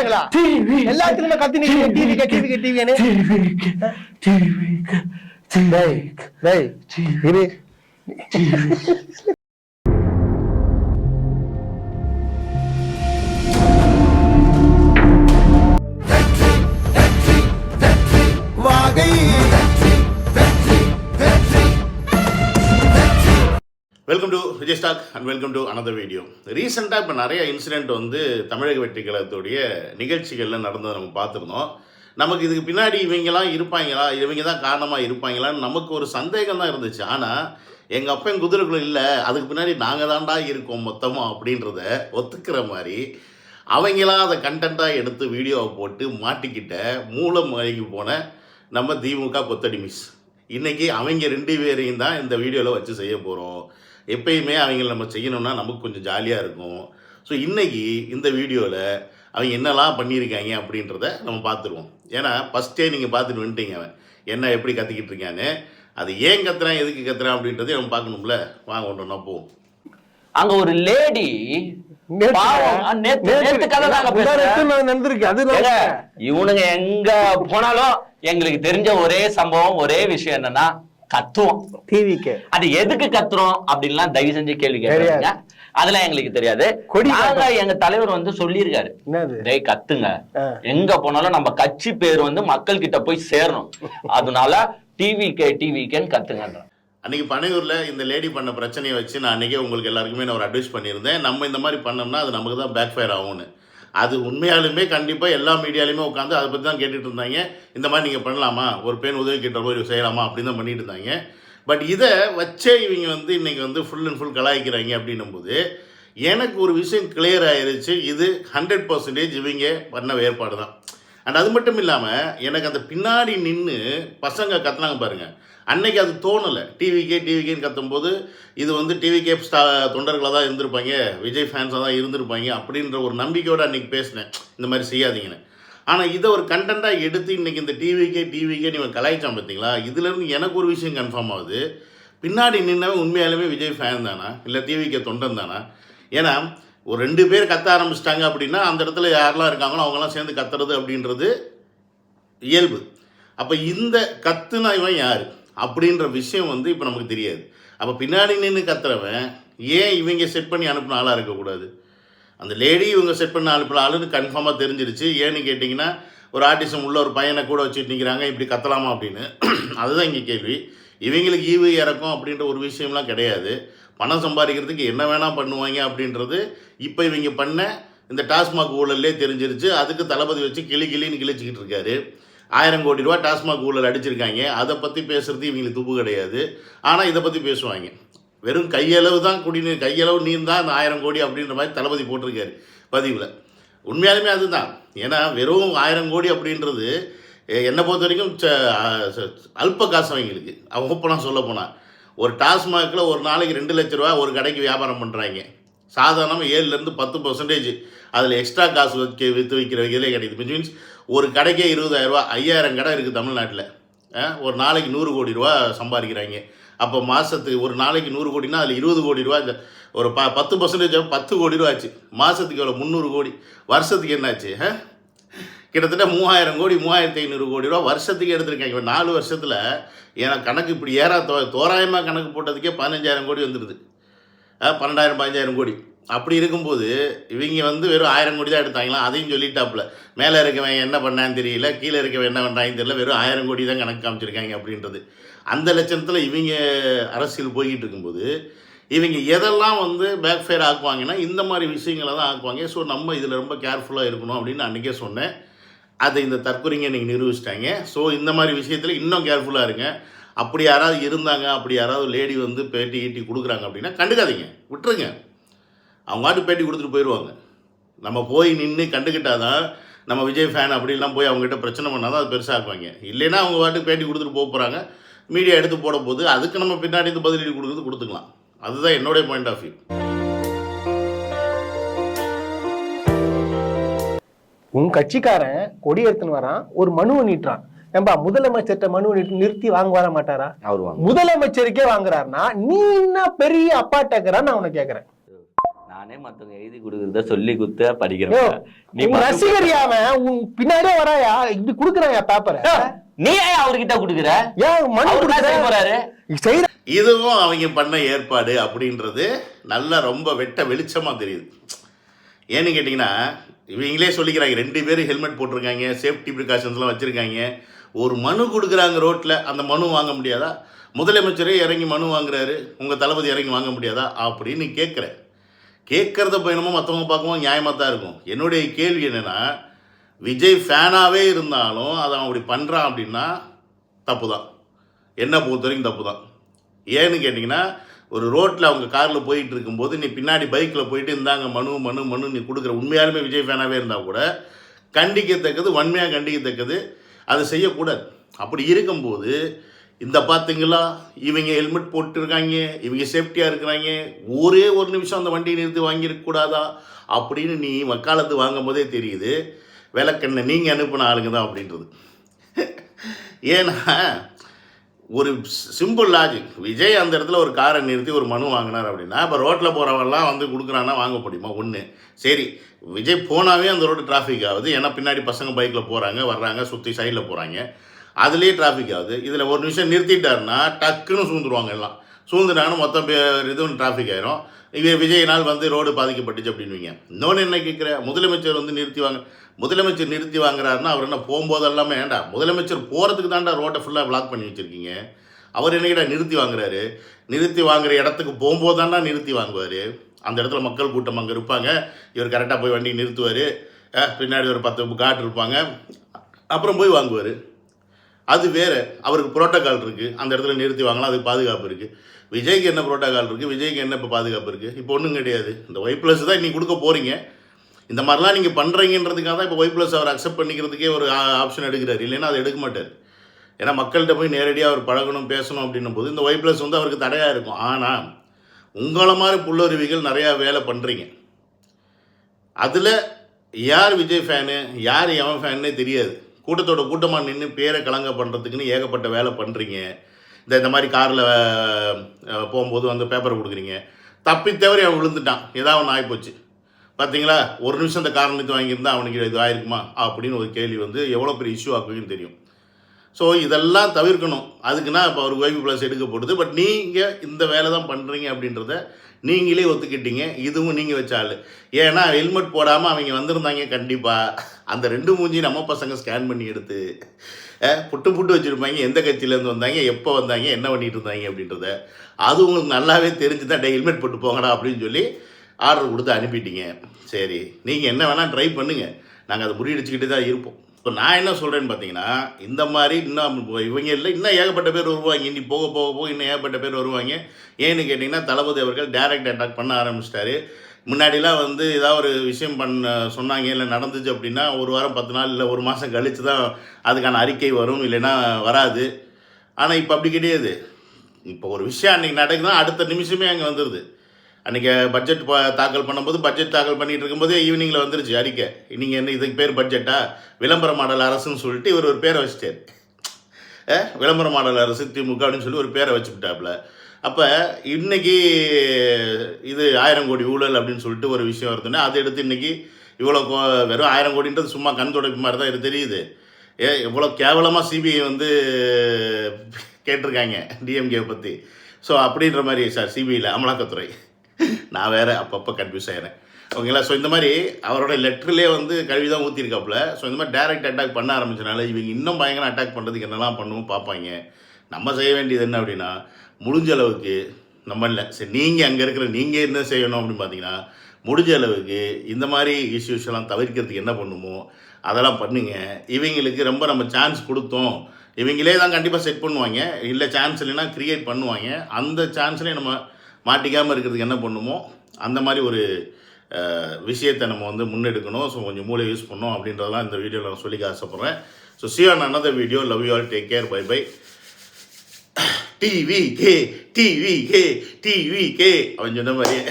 கத்துறாங்களா? எல்லாத்துலயுமே கத்தினீங்க டிவிக்கு டிவிக்கு டிவின்னு. Welcome to Vijay stock and welcome to another video. ரீசெண்டாக இப்போ நிறைய இன்சிடெண்ட் வந்து தமிழக வெற்றி கழகத்துடைய நிகழ்ச்சிகளில் நடந்ததை நம்ம பார்த்துருந்தோம். நமக்கு இதுக்கு பின்னாடி இவங்கெல்லாம் இருப்பாங்களா, இவங்க தான் காரணமாக இருப்பாங்களான்னு நமக்கு ஒரு சந்தேகம் தான் இருந்துச்சு. ஆனால் எங்கள் அப்பன் குதிரைக்குள்ள இல்லை, அதுக்கு பின்னாடி நாங்கள் தாண்டா இருக்கோம் மொத்தமாக அப்படின்றத ஒத்துக்கிற மாதிரி அவங்களாம் அதை கண்டென்ட்டாக எடுத்து வீடியோவை போட்டு மாட்டிக்கிட்ட மூலம் மயங்கி போன நம்ம திமுக கொத்தடி மிஸ். இன்றைக்கி அவங்க 2 பேரையும் தான் இந்த வீடியோவில் வச்சு செய்ய போகிறோம். எப்பயுமே அவங்கள நம்ம செய்யணும்னா நமக்கு கொஞ்சம் ஜாலியாக இருக்கும். ஸோ இன்றைக்கி இந்த வீடியோவில் அவங்க என்னெல்லாம் பண்ணியிருக்காங்க அப்படின்றத நம்ம பார்த்துருவோம். ஏன்னா ஃபஸ்ட்டே நீங்கள் பார்த்துட்டு வந்துட்டீங்க அவன் என்ன எப்படி கற்றுக்கிட்டு இருக்கான்னு. அது ஏன் கத்துறான், எதுக்கு கத்துறான் அப்படின்றதே நம்ம பார்க்கணும்ல. வாங்க ஒன்றா போவோம். அங்க ஒரு லேடி இவனுங்க எங்க போனாலும் எங்களுக்கு தெரிஞ்ச ஒரே சம்பவம், ஒரே விஷயம் என்னன்னா கத்துவோம் டிவிக்கு. அது எதுக்கு கத்துறோம் அப்படின்லாம் தயவு செஞ்சு கேள்வி கேட்காதீங்க. அதெல்லாம் எங்களுக்கு தெரியாது. எங்க தலைவர் வந்து சொல்லியிருக்காரு, டேய் கத்துங்க, எங்க போனாலும் நம்ம கட்சி பேர் வந்து மக்கள் கிட்ட போய் சேரணும், அதனால டிவிக்கேன்னு கத்துங்க. அன்றைக்கி பனையூரில் இந்த லேடி பண்ண பிரச்சனையை வச்சு நான் அன்றைக்கே உங்களுக்கு எல்லாருக்குமே நான் ஒரு அட்வைஸ் பண்ணியிருந்தேன். நம்ம இந்த மாதிரி பண்ணோம்னா அது நமக்கு தான் பேக் ஃபயர் ஆகும்னு. அது உண்மையாலுமே கண்டிப்பாக எல்லா மீடியாலையுமே உட்காந்து அதை பற்றி தான் கேட்டுட்டு இருந்தாங்க. இந்த மாதிரி நீங்கள் பண்ணலாமா, ஒரு பெண் உதவி கிட்ட போய் செய்யலாமா அப்படின்னு தான் பண்ணிட்டு இருந்தாங்க. பட் இதை வச்சே இவங்க வந்து இன்றைக்கி வந்து ஃபுல் அண்ட் ஃபுல் கலாய்க்கிறாங்க அப்படின்னும்போது எனக்கு ஒரு விஷயம் கிளியர் ஆயிடுச்சு. இது 100% இவங்க பண்ண ஏற்பாடு தான். அண்ட் அது மட்டும் இல்லாமல் எனக்கு அந்த பின்னாடி நின்று பசங்க கத்துனாங்க பாருங்கள், அன்னைக்கு அது தோணலை. டிவிக்கேன்னு கத்தும்போது இது வந்து டிவிகே தொண்டர்களாக தான் இருந்திருப்பாங்க, விஜய் ஃபேன்ஸாக தான் இருந்திருப்பாங்க அப்படின்ற ஒரு நம்பிக்கையோடு அன்றைக்கி பேசினேன் இந்த மாதிரி செய்யாதீங்கன்னு. ஆனால் இதை ஒரு கண்டென்ட்டாக எடுத்து இன்றைக்கி இந்த டிவிக்கே நீங்கள் கலாய்ச்சான் பார்த்தீங்களா. இதுலேருந்து எனக்கு ஒரு விஷயம் கன்ஃபார்ம் ஆகுது, பின்னாடி நின்னவன் உண்மையாலுமே விஜய் ஃபேன் தானா இல்லை டிவிகே தொண்டன் தானா. ஏன்னா ஒரு 2 பேர் கத்த ஆரம்பிச்சிட்டாங்க அப்படின்னா அந்த இடத்துல யாரெல்லாம் இருக்காங்களோ அவங்களாம் சேர்ந்து கத்துறது அப்படின்றது இயல்பு. அப்போ இந்த கத்துனா இவன் யார் அப்படின்ற விஷயம் வந்து இப்போ நமக்கு தெரியாது. அப்போ பின்னாடி நின்று கத்துறவன் ஏன் இவங்க செட் பண்ணி அனுப்பின ஆளாக இருக்கக்கூடாது? அந்த லேடி இவங்க செட் பண்ண அனுப்பின ஆளுன்னு கன்ஃபார்மாக தெரிஞ்சிருச்சு. ஏன்னு கேட்டிங்கன்னா ஒரு ஆர்டிசம் உள்ள ஒரு பையனை கூட வச்சுட்டு நிற்கிறாங்க, இப்படி கத்தலாமா அப்படின்னு. அதுதான் இங்கே கேள்வி. இவங்களுக்கு ஈவு இறக்கும் அப்படின்ற ஒரு விஷயம்லாம் கிடையாது. பணம் சம்பாதிக்கிறதுக்கு என்ன வேணால் பண்ணுவாங்க அப்படின்றது இப்போ இவங்க பண்ண இந்த டாஸ்மாக் ஊழல்லே தெரிஞ்சிருச்சு. அதுக்கு தளபதி வச்சு கிளின்னு கிழிச்சிக்கிட்டு இருக்காரு. 1000 கோடி ரூபா டாஸ்மாக் ஊழல் அடிச்சிருக்காங்க. அதை பற்றி பேசுகிறது இவங்களுக்கு துப்பு கிடையாது. ஆனால் இதை பற்றி பேசுவாங்க. வெறும் கையளவு தான் குடிநீர், கையளவு நீர் தான் அந்த 1000 கோடி அப்படின்ற மாதிரி தளபதி போட்டிருக்காரு பதிவில். உண்மையாலுமே அதுதான். ஏன்னா வெறும் 1000 கோடி அப்படின்றது என்னை பொறுத்த வரைக்கும் அல்ப காசு அவங்களுக்கு. ஓப்பனாக சொல்ல போனால் ஒரு டாஸ்மாகில் ஒரு நாளைக்கு 2 லட்ச ரூபா ஒரு கடைக்கு வியாபாரம் பண்ணுறாங்க. சாதாரணமாக 7% 10% அதில் எக்ஸ்ட்ரா காசு விற்று வைக்கிற வகையிலே கிடைக்குது. மீன்ஸ் ஒரு கடைக்கே 20,000 ரூபா, 5000 கடை இருக்குது தமிழ்நாட்டில். ஒரு நாளைக்கு 100 கோடி ரூபா சம்பாதிக்கிறாங்க. அப்போ மாதத்துக்கு ஒரு நாளைக்கு 100 கோடினா அதில் 20 கோடி ரூபா, ஒரு 10% 10 கோடி ரூபா ஆச்சு. மாதத்துக்கு எவ்வளோ 300 கோடி, வருஷத்துக்கு என்னாச்சு? கிட்டத்தட்ட 3000 கோடி 3500 கோடி ரூபா வருஷத்துக்கு எடுத்திருக்காங்க. 4 வருஷத்தில் ஏன்னா கணக்கு இப்படி தோராயமாக கணக்கு போட்டதுக்கே 15,000 கோடி வந்துடுது. 12,000 15,000 கோடி. அப்படி இருக்கும்போது இவங்க வந்து வெறும் 1000 கோடி தான் எடுத்தாங்களாம். அதையும் சொல்லிட்டாப்புல. மேலே இருக்கவன் என்ன பண்ணான்னு தெரியல, கீழே இருக்கவன் என்ன பண்ணுறாங்கன்னு தெரியல, வெறும் 1000 கோடி தான் கணக்கு காமிச்சிருக்காங்க அப்படின்றது. அந்த லட்சணத்தில் இவங்க அரசியல் போய்கிட்டு இருக்கும்போது இவங்க எதெல்லாம் வந்து பேக் ஃபயர் ஆக்குவாங்கன்னா இந்த மாதிரி விஷயங்களை தான் ஆக்குவாங்க. ஸோ நம்ம இதில் ரொம்ப கேர்ஃபுல்லாக இருக்கணும் அப்படின்னு அன்றைக்கே சொன்னேன். அதை இந்த தற்கொலைங்க இன்றைக்கி நிரூபிச்சிட்டாங்க. ஸோ இந்த மாதிரி விஷயத்தில் இன்னும் கேர்ஃபுல்லாக இருங்க. அப்படி யாராவது இருந்தாங்க, அப்படி யாராவது லேடி வந்து பேட்டி ஈட்டி கொடுக்குறாங்க அப்படின்னா கண்டுக்காதீங்க, விட்டுருங்க. அவங்க வாட்டு பேட்டி கொடுத்துட்டு போயிடுவாங்க. நம்ம போய் நின்று கண்டுக்கிட்டாதான் நம்ம விஜய் ஃபேன் அப்படின்லாம் போய் அவங்ககிட்ட பிரச்சனை பண்ணால் தான் அது பெருசாக ஆக்குவாங்க. இல்லைன்னா அவங்க வாட்டுக்கு பேட்டி கொடுத்துட்டு போக போகிறாங்க, மீடியா எடுத்து போட போது அதுக்கு நம்ம பின்னாடி இந்த பதிலடி கொடுத்துக்கலாம். அதுதான் என்னுடைய பாயிண்ட் ஆஃப் வியூ. உன் கட்சிக்காரன் கொடி எடுத்துன்னு வரான், ஒரு மனுவை நீட்டுறான். ஏன்பா முதலமைச்சர்கிட்ட மனுவை நிறுத்தி வாங்க வர மாட்டாரா? முதலமைச்சருக்கே வாங்குறாருன்னா நீ என்ன பெரிய அப்பாட்டக்கிறான்னு நான் உன்னை கேட்கறேன். நானே மத்தவங்க எழுதி கொடுக்கறத சொல்லி குத்த படிக்கிறேன். நீ ரசிகரியாம உன் பின்னாடியே வராயா, இப்படி குடுக்குறாயா பேப்பரை? நீ ஏன் அவர்கிட்ட குடுக்குற? ஏன் மனு போறாரு? இதுவும் அவங்க பண்ண ஏற்பாடு அப்படின்றது நல்லா ரொம்ப வெட்ட வெளிச்சமா தெரியுது. ஏன்னு கேட்டிங்கன்னா இவங்களே சொல்லிக்கிறாங்க, 2 பேரும் ஹெல்மெட் போட்டிருக்காங்க, சேஃப்டி ப்ரிகாஷன்ஸ்லாம் வச்சுருக்காங்க. ஒரு மனு கொடுக்குறாங்க ரோட்டில், அந்த மனு வாங்க முடியாதா? முதலமைச்சரே இறங்கி மனு வாங்குறாரு, உங்கள் தளபதி இறங்கி வாங்க முடியாதா அப்படின்னு கேட்குறத போயினமோ மற்றவங்க பார்க்கவும் நியாயமாக தான் இருக்கும். என்னுடைய கேள்வி என்னென்னா, விஜய் ஃபேனாகவே இருந்தாலும் அதை அவன் அப்படி பண்ணுறான் அப்படின்னா தப்பு தான், என்னை பொறுத்த வரைக்கும் தப்பு தான். ஏன்னு கேட்டிங்கன்னா, ஒரு ரோட்டில் அவங்க காரில் போயிட்டு இருக்கும்போது நீ பின்னாடி பைக்கில் போயிட்டு இருந்தாங்க மனு நீ கொடுக்குற, உண்மையாலுமே விஜய் ஃபேனாகவே இருந்தால் கூட கண்டிக்கத்தக்கது, வன்மையாக கண்டிக்கத்தக்கது, அதை செய்யக்கூடாது. அப்படி இருக்கும்போது இந்த பார்த்தீங்களா இவங்க ஹெல்மெட் போட்டுருக்காங்க, இவங்க சேஃப்டியாக இருக்கிறாங்க, ஒரே ஒரு நிமிஷம் அந்த வண்டியை நிறுத்தி வாங்கியிருக்கக்கூடாதா அப்படின்னு நீ வக்காலத்து வாங்கும் போதே தெரியுது விளக்கண்ணை நீங்கள் அனுப்பின ஆளுங்க தான் அப்படின்றது. ஏன்னா ஒரு சிம்பிள் லாஜிக், விஜய் அந்த இடத்துல ஒரு காரை நிறுத்தி ஒரு மனு வாங்கினார் அப்படின்னா இப்போ ரோட்டில் போகிறவங்கலாம் வந்து கொடுக்குறான்னா வாங்க முடியுமா? ஒன்று சரி, விஜய் போனாவே அந்த ரோடு டிராஃபிக் ஆகுது, ஏன்னா பின்னாடி பசங்க பைக்கில் போகிறாங்க வர்றாங்க, சுற்றி சைடில் போகிறாங்க, அதுலேயே டிராஃபிக் ஆகுது. இதில் ஒரு நிமிஷம் நிறுத்திட்டாருன்னா டக்குன்னு சூழ்ந்துருவாங்க, எல்லாம் சூழ்ந்துட்டாங்கன்னா மொத்தம் இதுவும் டிராஃபிக் ஆயிரும். விஜயினால் வந்து ரோடு பாதிக்கப்பட்டுச்சு அப்படின்வீங்க. இன்னொன்று என்ன கேட்குற, முதலமைச்சர் வந்து முதலமைச்சர் நிறுத்தி வாங்குறாருன்னா அவர் என்ன போகும்போது எல்லாமே ஏண்டா முதலமைச்சர் போகிறதுக்கு தாண்டா ரோட்டை ஃபுல்லாக பிளாக் பண்ணி வச்சுருக்கீங்க, அவர் என்னைக்கிட்ட நிறுத்தி வாங்குறாரு? நிறுத்தி வாங்குற இடத்துக்கு போகும்போது தாண்டா நிறுத்தி வாங்குவார். அந்த இடத்துல மக்கள் கூட்டம் அங்கே இருப்பாங்க, இவர் கரெக்டாக போய் வண்டி நிறுத்துவார், பின்னாடி ஒரு 10 காட்டு இருப்பாங்க, அப்புறம் போய் வாங்குவார். அது வேறு, அவருக்கு புரோட்டோக்கால் இருக்குது, அந்த இடத்துல நிறுத்தி வாங்கலாம், அதுக்கு பாதுகாப்பு இருக்குது. விஜய்க்கு என்ன புரோட்டோக்கால் இருக்குது, விஜய்க்கு என்ன இப்போ பாதுகாப்பு இருக்குது? இப்போ ஒன்றும் கிடையாது. இந்த Y+ தான் இன்றைக்கி கொடுக்க போகிறீங்க. இந்த மாதிரிலாம் நீங்கள் பண்ணுறீங்கன்றதுக்காக தான் இப்போ Y+ அவர் அக்செப்ட் பண்ணிக்கிறதுக்கே ஒரு ஆப்ஷன் எடுக்கிறார், இல்லைன்னா அதை எடுக்க மாட்டார். ஏன்னா மக்கள்கிட்ட போய் நேரடியாக அவர் பழகணும் பேசணும் அப்படின்னும் போது இந்த Y+ வந்து அவருக்கு தடையாக இருக்கும். ஆனால் உங்களை மாதிரி புல்லறிவிகள் நிறையா வேலை பண்ணுறீங்க, அதில் யார் விஜய் ஃபேனு யார் எவன் ஃபேன்னே தெரியாது. கூட்டத்தோட கூட்டமாக நின்று பேரை கலங்க பண்ணுறதுக்குன்னு ஏகப்பட்ட வேலை பண்ணுறீங்க. இந்த மாதிரி காரில் போகும்போது வந்து பேப்பரை கொடுக்குறீங்க, தப்பி தவறி அவன் விழுந்துட்டான், ஏதாவது ஒன்று ஆகிப்போச்சு பார்த்தீங்களா, ஒரு நிமிஷம் இந்த கார் நிறுத்தி வாங்கியிருந்தா அவனுக்கு இது ஆயிருக்குமா அப்படின்னு ஒரு கேள்வி வந்து எவ்வளோ பெரிய இஷ்யூ ஆக்குன்னு தெரியும். ஸோ இதெல்லாம் தவிர்க்கணும். அதுக்குன்னா இப்போ அவர் Y+ எடுக்கப்படுது. பட் நீங்கள் இந்த வேலை தான் பண்ணுறீங்க அப்படின்றத நீங்களே ஒத்துக்கிட்டீங்க, இதுவும் நீங்கள் வச்ச ஆள். ஏன்னா ஹெல்மெட் போடாமல் அவங்க வந்திருந்தாங்க, கண்டிப்பாக அந்த 2 மூஞ்சி நம்ம பசங்க ஸ்கேன் பண்ணி எடுத்து புட்டு வச்சுருப்பாங்க, எந்த கட்சியிலேருந்து வந்தாங்க, எப்போ வந்தாங்க, என்ன பண்ணிட்டு இருந்தாங்க அப்படின்றத. அது உங்களுக்கு நல்லாவே தெரிஞ்சு தான் ஹெல்மெட் போட்டு போங்கடா அப்படின்னு சொல்லி ஆர்டர் கொடுத்து அனுப்பிட்டீங்க. சரி, நீங்கள் என்ன வேணால் ட்ரை பண்ணுங்கள், நாங்கள் அதை முறியடிச்சுக்கிட்டு தான் இருப்போம். இப்போ நான் என்ன சொல்கிறேன்னு பார்த்தீங்கன்னா, இந்த மாதிரி இன்னும் இவங்க இல்லை, இன்னும் ஏகப்பட்ட பேர் வருவாங்க, இனி போக போக போக இன்னும் ஏகப்பட்ட பேர் வருவாங்க. ஏன்னு கேட்டிங்கன்னா, தளபதி அவர்கள் டைரக்ட் அட்டாக் பண்ண ஆரம்பிச்சிட்டாரு. முன்னாடிலாம் வந்து ஏதாவது ஒரு விஷயம் சொன்னாங்க இல்லை நடந்துச்சு அப்படின்னா 1 வாரம் 10 நாள் இல்லை 1 மாதம் கழித்து தான் அதுக்கான அறிக்கை வரும், இல்லைன்னா வராது. ஆனால் இப்போ அப்படி கிடையாது. இப்போ ஒரு விஷயம் அன்றைக்கி நடக்குதுன்னா அடுத்த நிமிஷமே அங்கே வந்துடுது. அன்றைக்கி பட்ஜெட் தாக்கல் பண்ணும்போது பட்ஜெட் தாக்கல் பண்ணிகிட்டு இருக்கும்போதே ஈவினிங்கில் வந்துருச்சு அறிக்கை. நீங்கள் என்ன இதுக்கு பேர் பட்ஜெட்டா, விளம்பர மாடல் அரசுன்னு சொல்லிட்டு இவர் ஒரு பேரை வச்சுட்டார். விளம்பர மாடல் அரசு திமுக அப்படின்னு சொல்லி ஒரு பேரை வச்சுக்கிட்டாப்புல. அப்போ இன்றைக்கி இது 1000 கோடி ஊழல் அப்படின்னு சொல்லிட்டு ஒரு விஷயம் வருதுன்னா அதை எடுத்து இன்றைக்கி இவ்வளோ வெறும் 1000 கோடின்றது சும்மா கண் துடைப்பு மாதிரி தான் இது தெரியுது. எவ்வளோ கேவலமாக சிபிஐ வந்து கேட்டிருக்காங்க டிஎம்கேவை பற்றி. ஸோ அப்படின்ற மாதிரி சார், சிபிஐயில் அமலாக்கத்துறை, நான் வேறு அப்பப்போ கன்ஃபியூஸ் ஆகிறேன், ஓகேங்களா. ஸோ இந்த மாதிரி அவரோட லெட்டர்லேயே வந்து கழுவி தான் ஊற்றிருக்காப்புல. ஸோ இந்த மாதிரி டைரக்ட் அட்டாக் பண்ண ஆரம்பிச்சனால இவங்க இன்னும் பயங்கர அட்டாக் பண்ணுறதுக்கு என்னெல்லாம் பண்ணுவோம் பார்ப்பாங்க. நம்ம செய்ய வேண்டியது என்ன அப்படின்னா, முடிஞ்ச அளவுக்கு நம்ம இல்லை சரி, நீங்கள் அங்கே இருக்கிற நீங்கள் என்ன செய்யணும் அப்படின்னு பார்த்தீங்கன்னா, முடிஞ்ச அளவுக்கு இந்த மாதிரி இஷ்யூஸ் எல்லாம் தவிர்க்கிறதுக்கு என்ன பண்ணுமோ அதெல்லாம் பண்ணுங்க. இவங்களுக்கு ரொம்ப நம்ம சான்ஸ் கொடுத்தோம், இவங்களே தான் கண்டிப்பாக செட் பண்ணுவாங்க, இல்லை சான்ஸ் இல்லைன்னா க்ரியேட் பண்ணுவாங்க. அந்த சான்ஸ்லேயே நம்ம மாட்டிக்காமல் இருக்கிறதுக்கு என்ன பண்ணுமோ அந்த மாதிரி ஒரு விஷயத்தை நம்ம வந்து முன்னெடுக்கணும். ஸோ கொஞ்சம் மூளை யூஸ் பண்ணோம் அப்படின்றதெல்லாம் இந்த வீடியோவில் நான் சொல்லிக்க ஆசைப்பட்றேன். So see you on another video. Love you all. Take care. Bye bye. TVK அவன் சொன்ன மாதிரியே